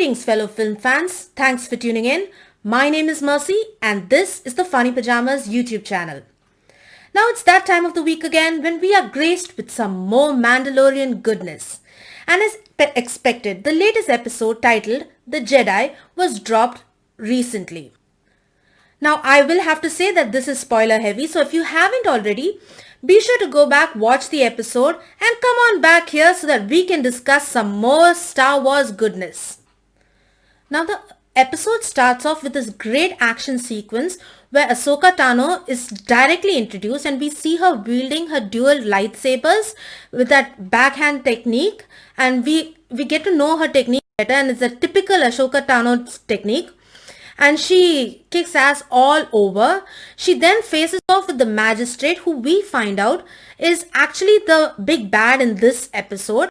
Greetings, fellow film fans. Thanks for tuning in. My name is Mercy, and this is the Funny Pajamas YouTube channel. Now it's that time of the week again when we are graced with some more Mandalorian goodness. And as expected, the latest episode titled The Jedi was dropped recently. Now I will have to say that this is spoiler heavy, so if you haven't already, be sure to go back, watch the episode and come on back here so that we can discuss some more Star Wars goodness. Now the episode starts off with this great action sequence where Ahsoka Tano is directly introduced and we see her wielding her dual lightsabers with that backhand technique, and we get to know her technique better, and it's a typical Ahsoka Tano technique. And she kicks ass all over. She then faces off with the magistrate, who we find out is actually the big bad in this episode.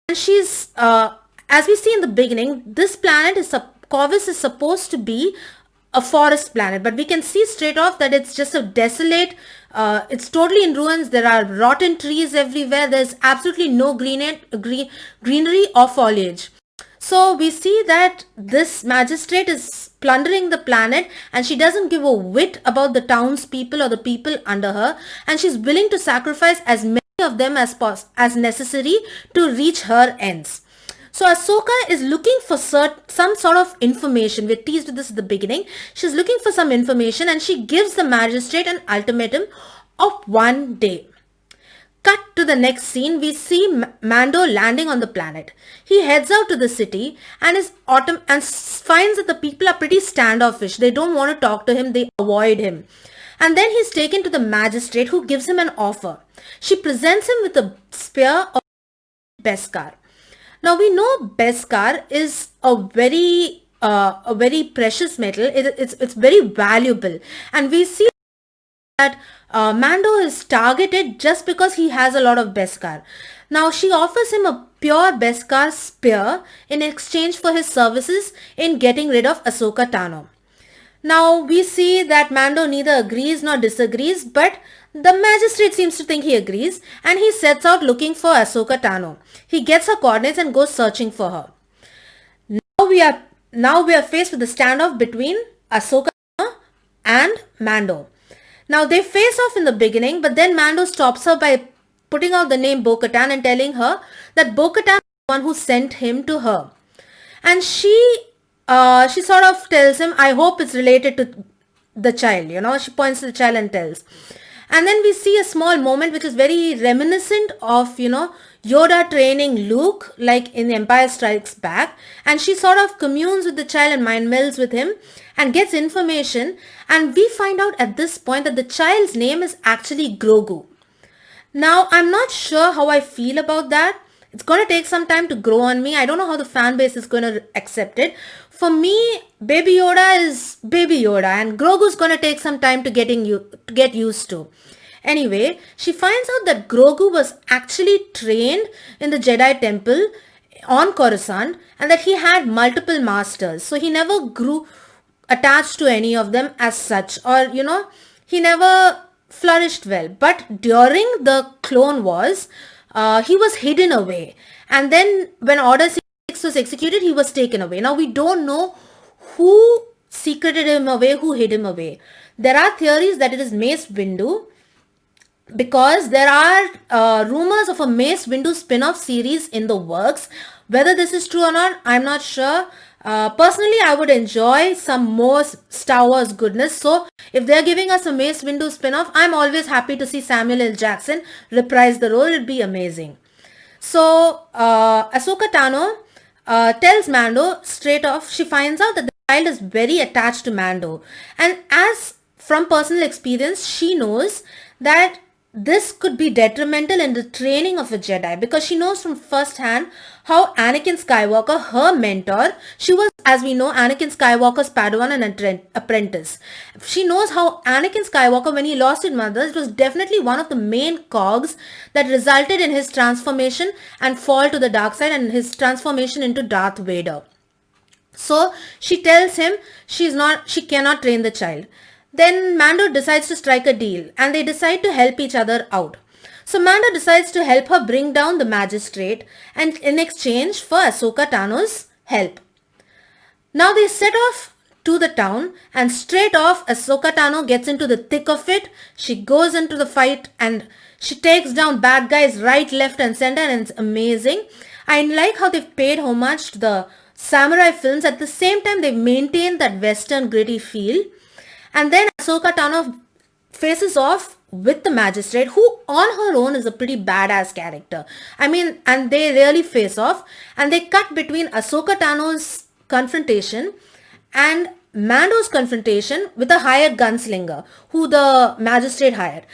And she's, as we see in the beginning, this planet Corvus is supposed to be a forest planet, but we can see straight off that it's just a desolate, it's totally in ruins. There are rotten trees everywhere. There's absolutely no greenery or foliage. So we see that this magistrate is plundering the planet, and she doesn't give a whit about the townspeople or the people under her, and she's willing to sacrifice as many of them as necessary to reach her ends. So Ahsoka is looking for some sort of information. We're teased with this at the beginning. She's looking for some information, and she gives the magistrate an ultimatum of 1 day. Cut to the next scene, we see Mando landing on the planet. He heads out to the city and finds that the people are pretty standoffish. They don't want to talk to him, they avoid him. And then he's taken to the magistrate, who gives him an offer. She presents him with a spear of Beskar. Now we know Beskar is a very precious metal. It's very valuable, and we see that Mando is targeted just because he has a lot of Beskar. Now she offers him a pure Beskar spear in exchange for his services in getting rid of Ahsoka Tano. Now we see that Mando neither agrees nor disagrees, but the magistrate seems to think he agrees, and he sets out looking for Ahsoka Tano. He gets her coordinates and goes searching for her. Now we are faced with the standoff between Ahsoka Tano and Mando. Now they face off in the beginning, but then Mando stops her by putting out the name Bo-Katan and telling her that Bo-Katan is the one who sent him to her. And she sort of tells him, I hope it's related to the child, she points to the child and tells. And then we see a small moment which is very reminiscent of, Yoda training Luke, like in Empire Strikes Back. And she sort of communes with the child and mind melds with him and gets information. And we find out at this point that the child's name is actually Grogu. Now, I'm not sure how I feel about that. It's going to take some time to grow on me. I don't know how the fan base is going to accept it. For me, Baby Yoda is Baby Yoda, and Grogu's going to take some time to get used to. Anyway, she finds out that Grogu was actually trained in the Jedi temple on Coruscant, and that he had multiple masters. So he never grew attached to any of them as such, or he never flourished well. But during the Clone Wars, he was hidden away, and then when Order 6 was executed, he was taken away. Now we don't know who secreted him away, who hid him away. There are theories that it is Mace Windu, because there are rumors of a Mace Windu spin-off series in the works. Whether this is true or not, I'm not sure. Personally, I would enjoy some more Star Wars goodness. So if they're giving us a Mace Windu spin-off, I'm always happy to see Samuel L. Jackson reprise the role. It'd be amazing. So Ahsoka Tano tells Mando straight off. She finds out that the child is very attached to Mando. And as from personal experience, she knows that this could be detrimental in the training of a Jedi, because she knows from first hand how Anakin Skywalker, her mentor, she was, as we know, Anakin Skywalker's Padawan and apprentice. She knows how Anakin Skywalker, when he lost his mother, it was definitely one of the main cogs that resulted in his transformation and fall to the dark side and his transformation into Darth Vader. So she tells him she cannot train the child. Then Mando decides to strike a deal, and they decide to help each other out. So Mando decides to help her bring down the magistrate, and in exchange for Ahsoka Tano's help. Now they set off to the town, and straight off Ahsoka Tano gets into the thick of it. She goes into the fight and she takes down bad guys right, left and center, and it's amazing. I like how they've paid homage to the samurai films. At the same time, they've maintained that western gritty feel. And then Ahsoka Tano faces off with the magistrate, who on her own is a pretty badass character. I mean, and they really face off, and they cut between Ahsoka Tano's confrontation and Mando's confrontation with a hired gunslinger who the magistrate hired.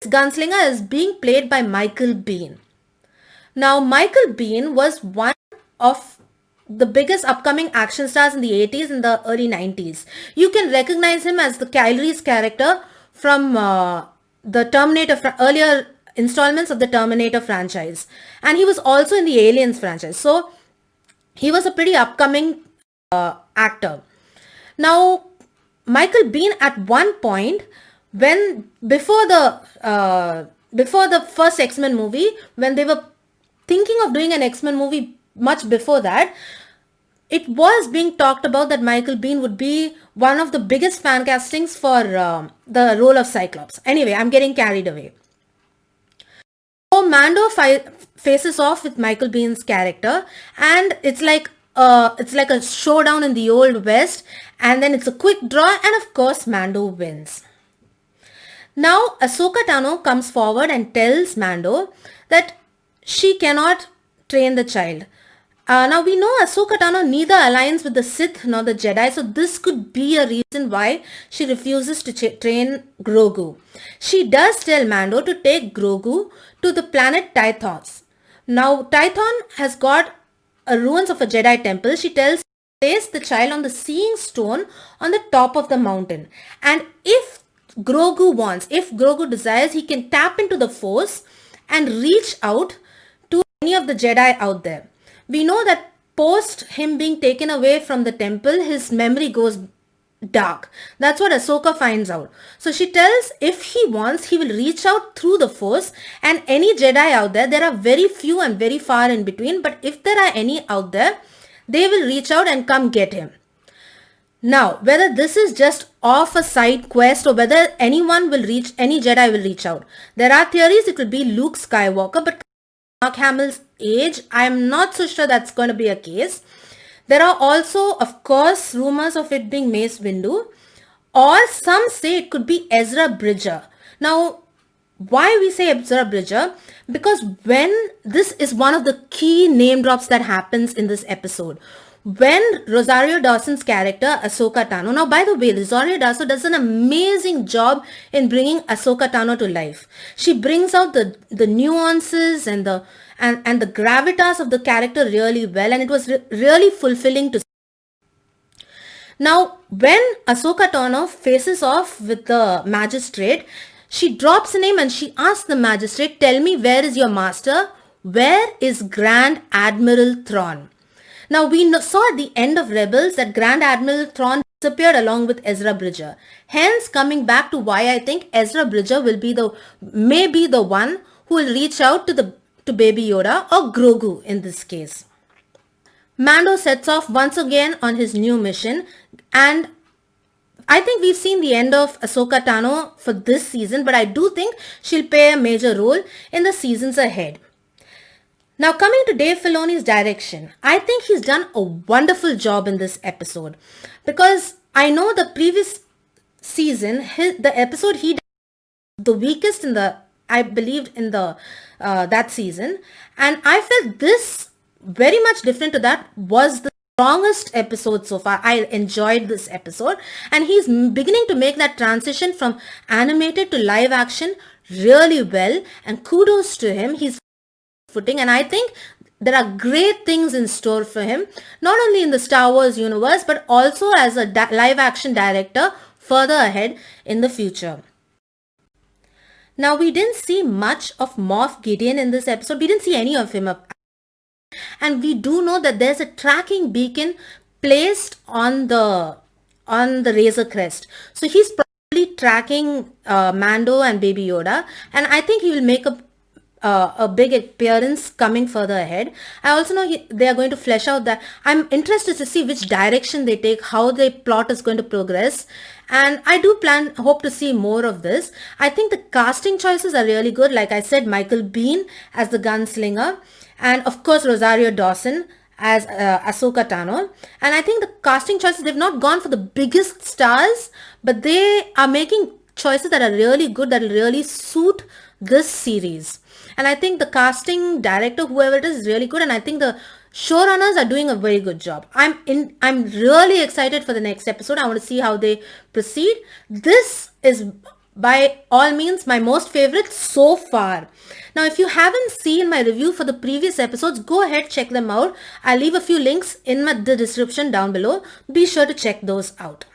This gunslinger is being played by Michael Biehn. Now, Michael Biehn was one of the biggest upcoming action stars in the 80s and the early 90s. You can recognize him as the Kyle Reese character from the Terminator, earlier installments of the Terminator franchise. And he was also in the Aliens franchise. So, he was a pretty upcoming actor. Now, Michael Biehn at one point, when before the first X-Men movie, when they were thinking of doing an X-Men movie much before that, it was being talked about that Michael Biehn would be one of the biggest fan castings for the role of Cyclops. Anyway, I'm getting carried away. So Mando faces off with Michael Biehn's character, and it's like a showdown in the Old West, and then it's a quick draw, and of course Mando wins. Now Ahsoka Tano comes forward and tells Mando that she cannot train the child. Now we know Ahsoka Tano neither aligns with the Sith nor the Jedi, so this could be a reason why she refuses to train Grogu. She does tell Mando to take Grogu to the planet Tythos. Now Tython has got ruins of a Jedi temple. She tells him to place the child on the seeing stone on the top of the mountain. And if Grogu desires, he can tap into the Force and reach out to any of the Jedi out there. We know that post him being taken away from the temple, his memory goes dark. That's what Ahsoka finds out. So she tells if he wants, he will reach out through the Force, and any Jedi out there are very few and very far in between, but if there are any out there, they will reach out and come get him. Now, whether this is just off a side quest or whether any Jedi will reach out. There are theories it will be Luke Skywalker, but Mark Hamill's age, I am not so sure that's going to be a case. There are also, of course, rumors of it being Mace Windu, or some say it could be Ezra Bridger. Now, why we say Ezra Bridger? Because when this is one of the key name drops that happens in this episode. When Rosario Dawson's character, Ahsoka Tano, now by the way, Rosario Dawson does an amazing job in bringing Ahsoka Tano to life. She brings out the nuances and the gravitas of the character really well, and it was really fulfilling to see. Now, when Ahsoka Tano faces off with the magistrate, she drops a name and she asks the magistrate, tell me, where is your master? Where is Grand Admiral Thrawn? Now, we saw at the end of Rebels that Grand Admiral Thrawn disappeared along with Ezra Bridger. Hence, coming back to why I think Ezra Bridger may be the one who will reach out to Baby Yoda, or Grogu in this case. Mando sets off once again on his new mission, and I think we've seen the end of Ahsoka Tano for this season, but I do think she'll play a major role in the seasons ahead. Now, coming to Dave Filoni's direction, I think he's done a wonderful job in this episode, because I know the previous season, the episode he did the weakest I believed in that season, and I felt this very much different to that was the strongest episode so far. I enjoyed this episode, and he's beginning to make that transition from animated to live action really well, and kudos to him. He's footing, and I think there are great things in store for him, not only in the Star Wars universe, but also as a live action director further ahead in the future. Now, we didn't see much of Moff Gideon in this episode. We didn't see any of him up. And we do know that there's a tracking beacon placed on the Razor Crest. So he's probably tracking Mando and Baby Yoda, and I think he will make a big appearance coming further ahead. I also know they are going to flesh out that. I'm interested to see which direction they take, how the plot is going to progress. And I do hope to see more of this. I think the casting choices are really good. Like I said, Michael Biehn as the gunslinger. And of course, Rosario Dawson as Ahsoka Tano. And I think the casting choices, they've not gone for the biggest stars, but they are making choices that are really good, that will really suit this series. And I think the casting director, whoever it is really good. And I think the showrunners are doing a very good job. I'm really excited for the next episode. I want to see how they proceed. This is by all means my most favorite so far. Now, if you haven't seen my review for the previous episodes, go ahead, check them out. I'll leave a few links in the description down below. Be sure to check those out.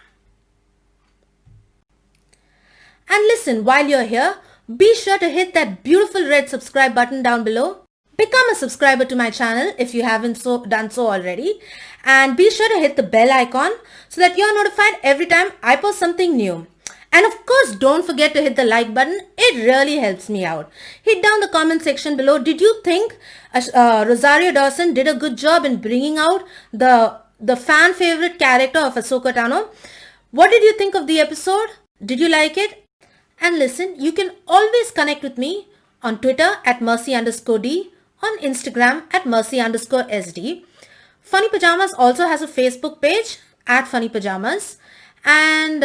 And listen, while you're here, be sure to hit that beautiful red subscribe button down below. Become a subscriber to my channel if you haven't done so already. And be sure to hit the bell icon so that you're notified every time I post something new. And of course, don't forget to hit the like button. It really helps me out. Hit down the comment section below. Did you think Rosario Dawson did a good job in bringing out the fan favorite character of Ahsoka Tano? What did you think of the episode? Did you like it? And listen, you can always connect with me on Twitter at Mercy_D, on Instagram at Mercy_SD. Funny Pajamas also has a Facebook page at Funny Pajamas. And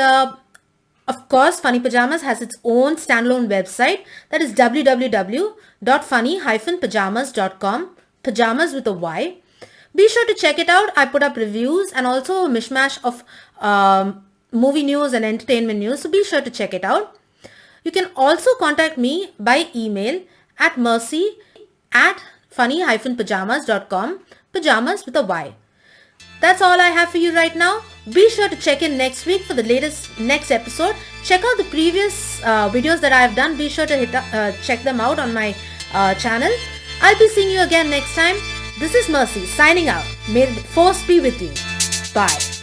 of course, Funny Pajamas has its own standalone website, that is www.funny-pajamas.com, pajamas with a Y. Be sure to check it out. I put up reviews and also a mishmash of movie news and entertainment news, so be sure to check it out. You can also contact me by email at mercy@funny-pajamas.com, pajamas with a Y. That's all I have for you right now. Be sure to check in next week for the next episode. Check out the previous videos that I have done. Be sure to check them out on my channel. I'll be seeing you again next time. This is Mercy signing out. May the force be with you. Bye.